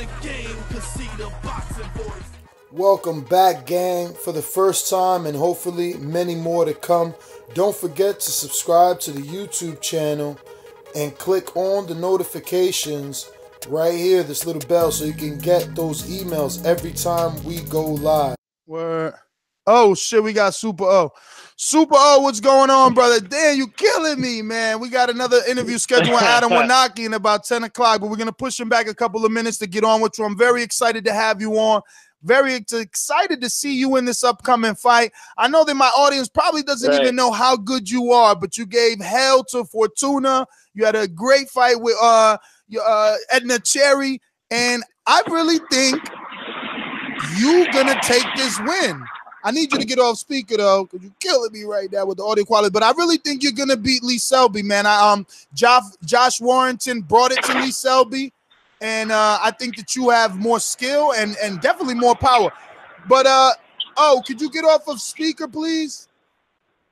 the game, cause see the boxing voice. Welcome back, gang, for the first time and hopefully many more to come. Don't forget to subscribe to the YouTube channel and click on the notifications right here, this little bell, so you can get those emails every time we go live. Word. Oh shit, we got Super O. Super O, what's going on, brother? Damn, you killing me, man. We got another interview scheduled with Adam Wanaki in about 10 o'clock, but we're gonna push him back a couple of minutes to get on with you. I'm very excited to have you on. Very excited to see you in this upcoming fight. I know that my audience probably doesn't even know how good you are, but you gave hell to Fortuna. You had a great fight with Edna Cherry, and I really think you're gonna take this win. I need you to get off speaker though, because you're killing me right now with the audio quality. But I really think you're gonna beat Lee Selby, man. Josh Warrington brought it to Lee Selby, and I think that you have more skill and definitely more power. But could you get off of speaker, please?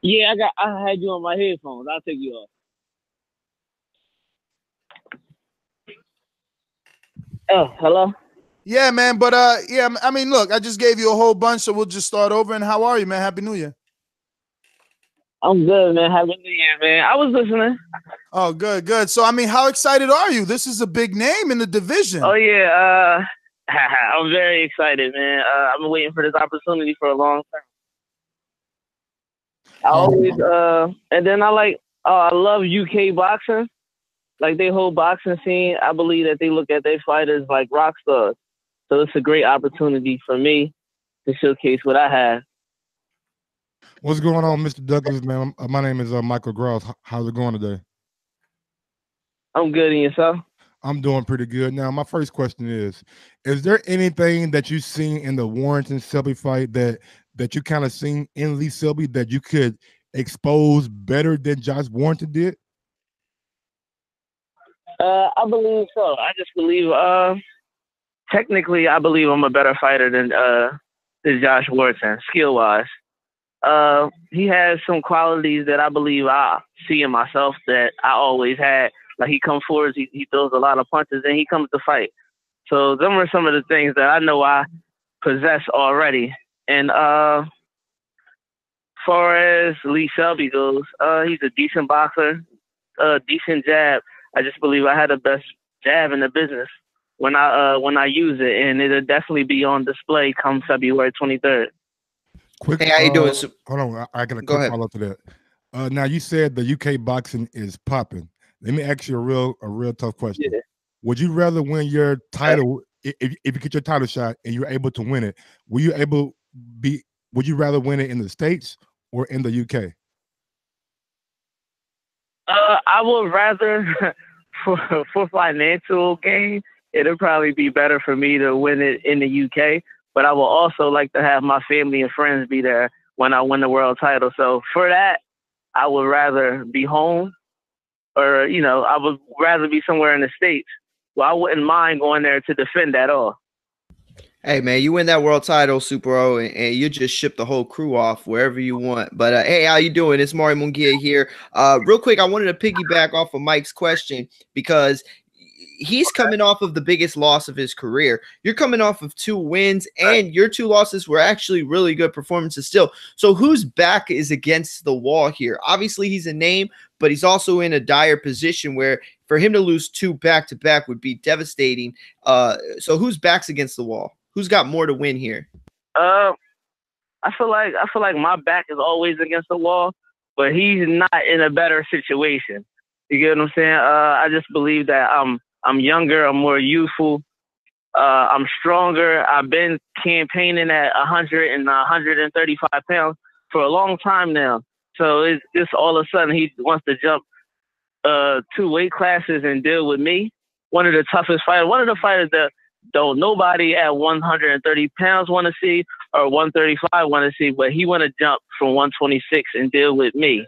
Yeah, I had you on my headphones. I'll take you off. Oh, hello? Yeah, man, but yeah, I mean, look, I just gave you a whole bunch, so we'll just start over. And how are you, man? Happy New Year. I'm good, man. Happy New Year, man. I was listening. Oh, good, good. So, I mean, how excited are you? This is a big name in the division. Oh, yeah. I'm very excited, man. I've been waiting for this opportunity for a long time. I always, and then I love UK boxing. Like, their whole boxing scene, I believe that they look at their fighters like rock stars. So it's a great opportunity for me to showcase what I have. What's going on, Mr. Douglas, man? My name is Michael Gross. How's it going today? I'm good, and yourself? I'm doing pretty good. Now, my first question is there anything that you've seen in the Warrington Selby fight that you kind of seen in Lee Selby that you could expose better than Josh Warrington did? I believe so. I just believe technically, I believe I'm a better fighter than Josh Warrington, skill-wise. He has some qualities that I believe I see in myself that I always had. Like, he comes forward, he throws a lot of punches, and he comes to fight. So them are some of the things that I know I possess already. And far as Lee Selby goes, he's a decent boxer, decent jab. I just believe I had the best jab in the business when I use it, and it'll definitely be on display come February 23rd. Quick, hey, how you doing? Hold on, I got a quick follow-up to that. Now, you said the UK boxing is popping. Let me ask you a real tough question. Yeah. Would you rather win your title if you get your title shot and you're able to win it? Would you rather win it in the States or in the UK? I would rather for financial gain, it'll probably be better for me to win it in the UK. But I will also like to have my family and friends be there when I win the world title. So for that, I would rather be home, or, I would rather be somewhere in the States. Well, I wouldn't mind going there to defend at all. Hey, man, you win that world title, Super O, and you just ship the whole crew off wherever you want. But, hey, how you doing? It's Mario Munguia here. Real quick, I wanted to piggyback off of Mike's question because he's coming off of the biggest loss of his career. You're coming off of 2 wins, and your 2 losses were actually really good performances still. So whose back is against the wall here? Obviously, he's a name, but he's also in a dire position where for him to lose 2 back-to-back would be devastating. So whose back's against the wall? Who's got more to win here? I feel like my back is always against the wall, but he's not in a better situation. You get what I'm saying? I just believe that I'm younger, I'm more youthful, I'm stronger. I've been campaigning at 100 and 135 pounds for a long time now. So it's just all of a sudden he wants to jump 2 weight classes and deal with me. One of the toughest fighters, one of the fighters that don't nobody at 130 pounds want to see or 135 want to see, but he want to jump from 126 and deal with me.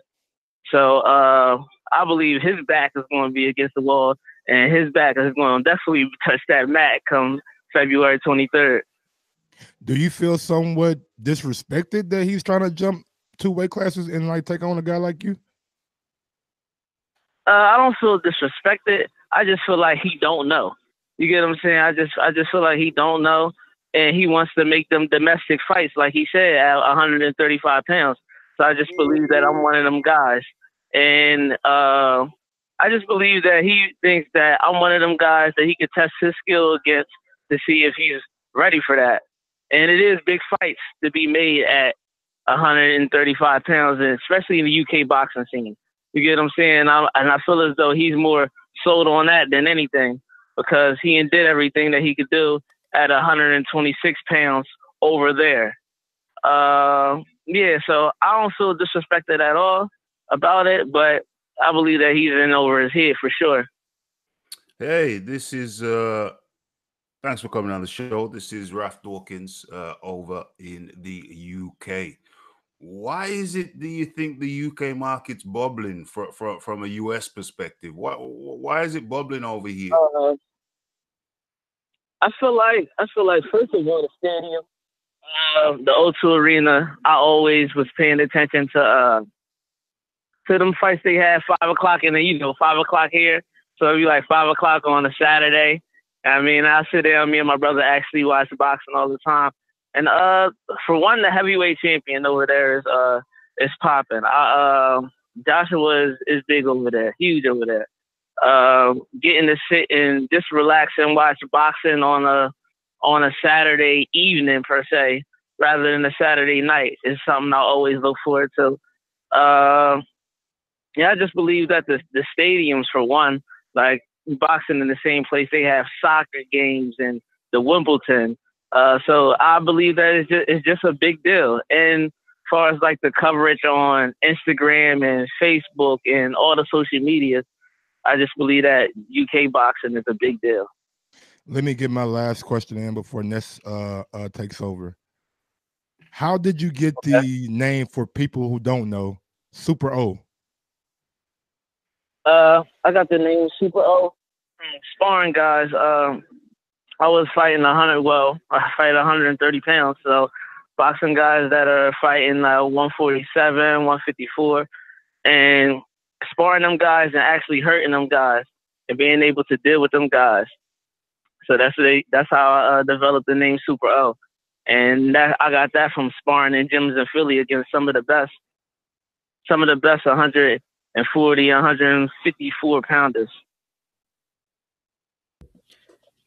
So I believe his back is going to be against the wall, and his back is going to definitely touch that mat come February 23rd. Do you feel somewhat disrespected that he's trying to jump 2 weight classes and like take on a guy like you? I don't feel disrespected. I just feel like he don't know. You get what I'm saying? I just feel like he don't know, and he wants to make them domestic fights, like he said, at 135 pounds. So I just believe that I'm one of them guys, and I just believe that he thinks that I'm one of them guys that he could test his skill against to see if he's ready for that. And it is big fights to be made at 135 pounds, and especially in the UK boxing scene. You get what I'm saying? And I feel as though he's more sold on that than anything, because he did everything that he could do at 126 pounds over there. Yeah, so I don't feel disrespected at all about it, but I believe that he's in over his head for sure. Hey, this is thanks for coming on the show. This is Raf Dawkins over in the UK. Why is it, do you think, the UK market's bubbling from a US perspective? Why is it bubbling over here? I feel like first of all, the stadium, the O2 Arena. I always was paying attention to them fights they had 5 o'clock, and then 5 o'clock here. So it'd be like 5 o'clock on a Saturday. I mean, I sit there, me and my brother actually watch boxing all the time. And for one, the heavyweight champion over there is popping. Joshua is big over there, huge over there. Getting to sit and just relax and watch boxing on a Saturday evening per se, rather than a Saturday night, is something I always look forward to. Yeah, I just believe that the stadiums, for one, like boxing in the same place they have soccer games and the Wimbledon. So I believe that it's just a big deal. And as far as like the coverage on Instagram and Facebook and all the social media, I just believe that UK boxing is a big deal. Let me get my last question in before Ness takes over. How did you get the name, for people who don't know, Super O? I got the name Super O from sparring guys. I was fighting I fight 130 pounds. So boxing guys that are fighting 147, 154, and sparring them guys and actually hurting them guys and being able to deal with them guys. So that's how I developed the name Super O. And I got that from sparring in gyms in Philly against some of the best 140, 154 pounders.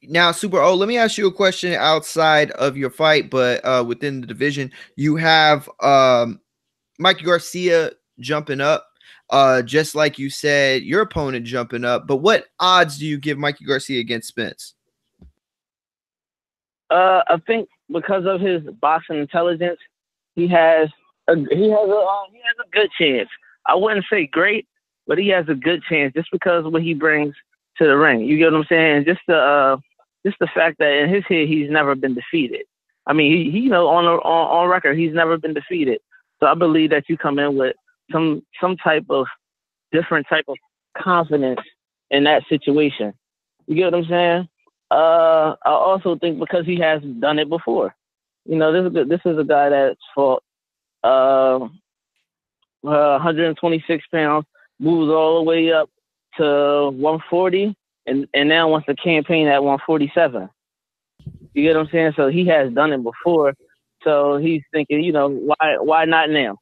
Now, Super O, let me ask you a question outside of your fight, but within the division. You have Mikey Garcia jumping up, just like you said, your opponent jumping up. But what odds do you give Mikey Garcia against Spence? I think because of his boxing intelligence, he has a good chance. I wouldn't say great, but he has a good chance just because of what he brings to the ring. You get what I'm saying? Just the fact that in his head he's never been defeated. I mean, he on record he's never been defeated. So I believe that you come in with some type of different type of confidence in that situation. You get what I'm saying? I also think because he has done it before. This is a guy that's fought 126 pounds, moves all the way up to 140, and now wants to campaign at 147. You get what I'm saying? So he has done it before. So he's thinking, why not now?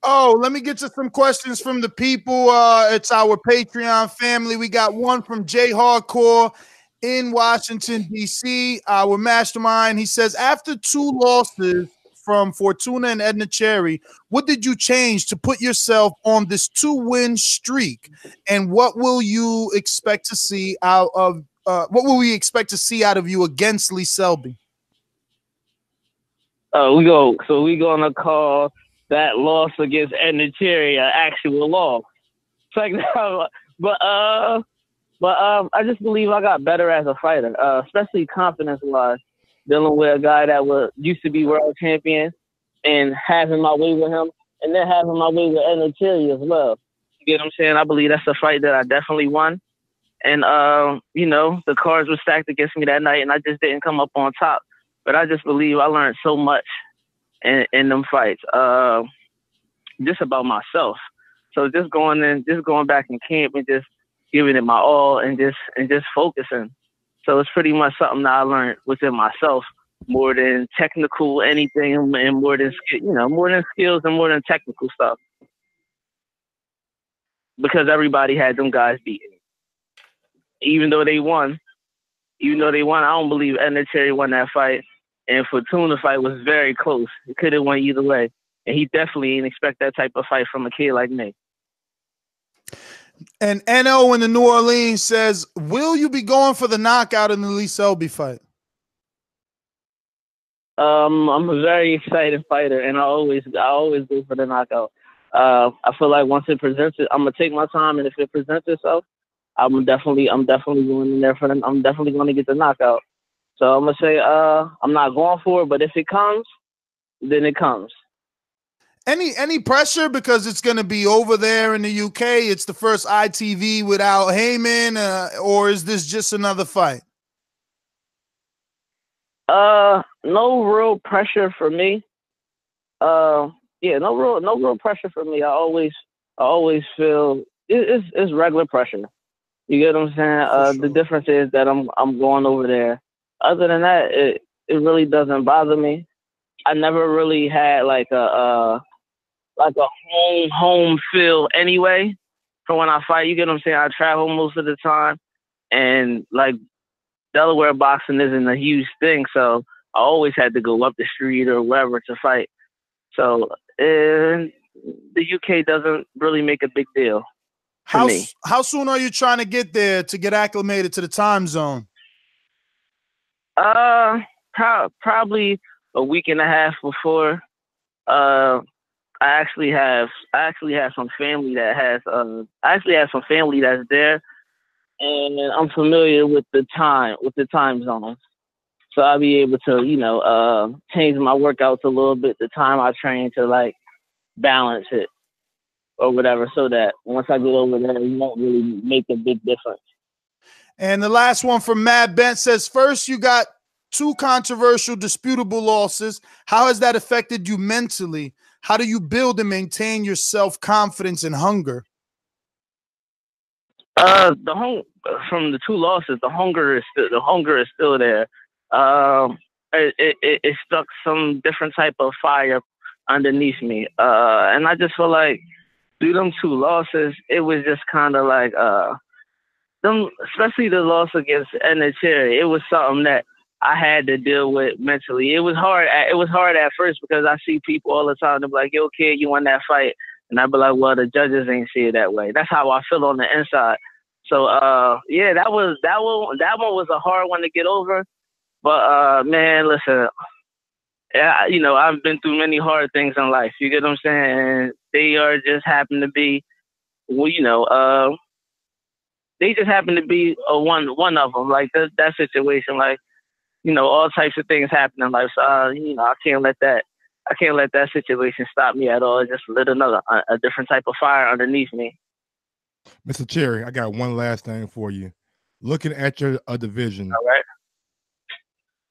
Oh, let me get to some questions from the people. It's our Patreon family. We got one from Jay Hardcore in Washington, D.C., our mastermind. He says, after 2 losses from Fortuna and Edna Cherry, what did you change to put yourself on this 2-win streak? And what will you expect to see out of what will we expect to see out of you against Lee Selby? We gonna call that loss against Edna Cherry an actual loss. But I just believe I got better as a fighter, especially confidence-wise, dealing with a guy that used to be world champion and having my way with him, and then having my way with Edna Cherry as well. You get what I'm saying? I believe that's a fight that I definitely won. And, the cards were stacked against me that night, and I just didn't come up on top. But I just believe I learned so much in them fights, just about myself. So just going back in camp and just, giving it my all, and just focusing. So it's pretty much something that I learned within myself more than technical anything, and more than more than skills and more than technical stuff. Because everybody had them guys beaten, even though they won. I don't believe Edna Cherry won that fight, and Fortuna fight was very close. It could have won either way, and he definitely didn't expect that type of fight from a kid like me. And NO in the New Orleans says, will you be going for the knockout in the Lee Selby fight? I'm a very excited fighter, and I always go for the knockout. I feel like once it presents it, I'm gonna take my time, and if it presents itself, I'm definitely going in there for them. I'm definitely going to get the knockout. So I'm gonna say I'm not going for it, but if it comes, then it comes. Any pressure because it's going to be over there in the UK? It's the first ITV without Heyman, or is this just another fight? No real pressure for me. Yeah, no real pressure for me. I always feel it's regular pressure. You get what I'm saying? Sure. The difference is that I'm going over there. Other than that, it really doesn't bother me. I never really had like a home feel anyway for when I fight. You get what I'm saying? I travel most of the time, and like Delaware boxing isn't a huge thing, so I always had to go up the street or wherever to fight. So the UK doesn't really make a big deal for me. How soon are you trying to get there to get acclimated to the time zone? Probably a week and a half before. I actually have some family that has that's there, and I'm familiar with the time zones. So I'll be able to, change my workouts a little bit, the time I train to like balance it or whatever, so that once I get over there, it won't really make a big difference. And the last one from Matt Bent says, first, you got 2 controversial, disputable losses. How has that affected you mentally? How do you build and maintain your self-confidence and hunger? From the 2 losses, the hunger is still there. It stuck some different type of fire underneath me. And I just feel like through them 2 losses, it was just kind of like, especially the loss against Edna Cherry, it was something that I had to deal with mentally. It was hard at first because I see people all the time. They're like, yo, kid, you won that fight. And I'd be like, well, the judges ain't see it that way. That's how I feel on the inside. So, yeah, that one was a hard one to get over. But, man, listen, yeah, I've been through many hard things in life. You get what I'm saying? And they are just happen to be, well, they just happen to be one of them. Like that situation, like, all types of things happen in life. So, I can't let that situation stop me at all. It just lit a different type of fire underneath me. Mr. Cherry, I got one last thing for you. Looking at your division, all right,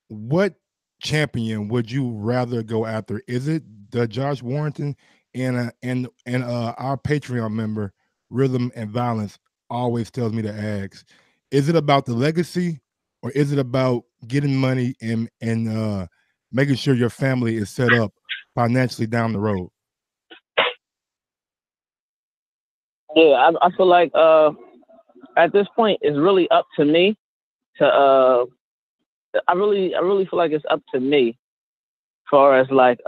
what champion would you rather go after? Is it the Josh Warrington and our Patreon member, Rhythm and Violence, always tells me to ask, is it about the legacy or is it about getting money and making sure your family is set up financially down the road? Yeah, I feel like at this point it's really up to me to I really feel like it's up to me as far as like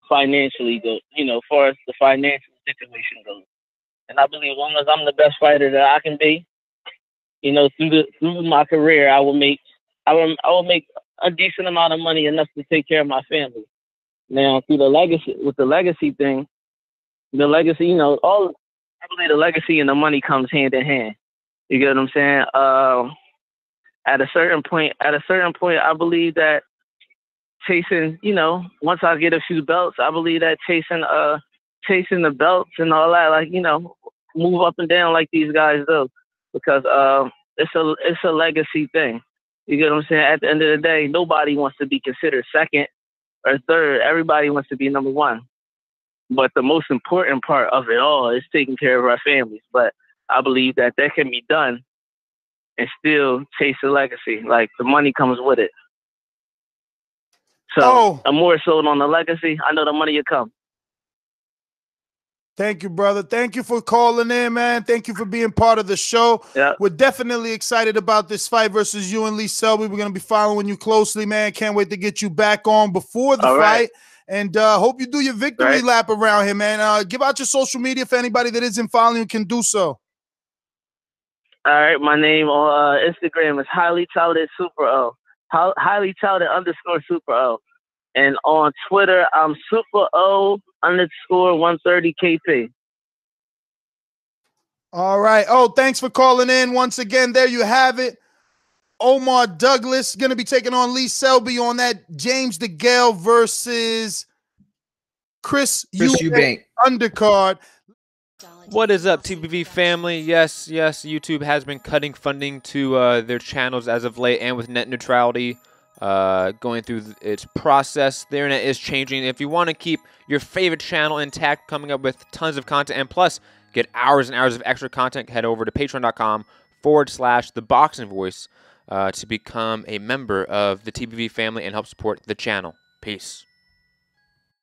financially goes, as far as the financial situation goes. And I believe as long as I'm the best fighter that I can be, through my career, I will make a decent amount of money, enough to take care of my family. Now, through the legacy thing, I believe the legacy and the money comes hand in hand. You get what I'm saying? At a certain point, I believe that chasing, once I get a few belts, I believe that chasing the belts and all that, like, move up and down like these guys do, because it's a legacy thing. You get what I'm saying? At the end of the day, nobody wants to be considered second or third. Everybody wants to be number 1. But the most important part of it all is taking care of our families. But I believe that can be done and still chase the legacy. Like, the money comes with it. So I'm more sold on the legacy. I know the money will come. Thank you, brother. Thank you for calling in, man. Thank you for being part of the show. Yeah. We're definitely excited about this fight versus you and Lee Selby. We're going to be following you closely, man. Can't wait to get you back on before the fight. And hope you do your victory lap around here, man. Give out your social media for anybody that isn't following you can do so. All right. My name on Instagram is Highly Touted Super O. Highly Touted _ Super O. And on Twitter, I'm Super O _130 KP. All right. Oh, thanks for calling in once again. There you have it. Omar Douglas going to be taking on Lee Selby on that James DeGale versus Chris Eubank undercard. What is up, TBV family? Yes, YouTube has been cutting funding to their channels as of late, and with net neutrality going through its process, the internet is changing. If you want to keep your favorite channel intact, coming up with tons of content, and plus get hours and hours of extra content, head over to patreon.com/ThaBoxingVoice to become a member of the TBV family and help support the channel. Peace.